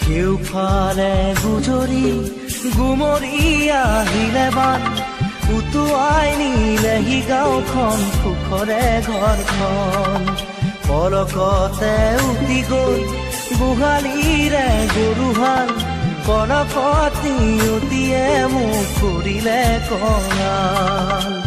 কেউফালে গুজৰি গুমৰি আহিলে বান উটুৱাই নিলেহি গাঁওখন সুখৰে ঘৰখন পলকতে উটি গ'ল গোহালিৰে গৰুহাল কনকতি উটিয়ে মোক কৰিলে কঙাল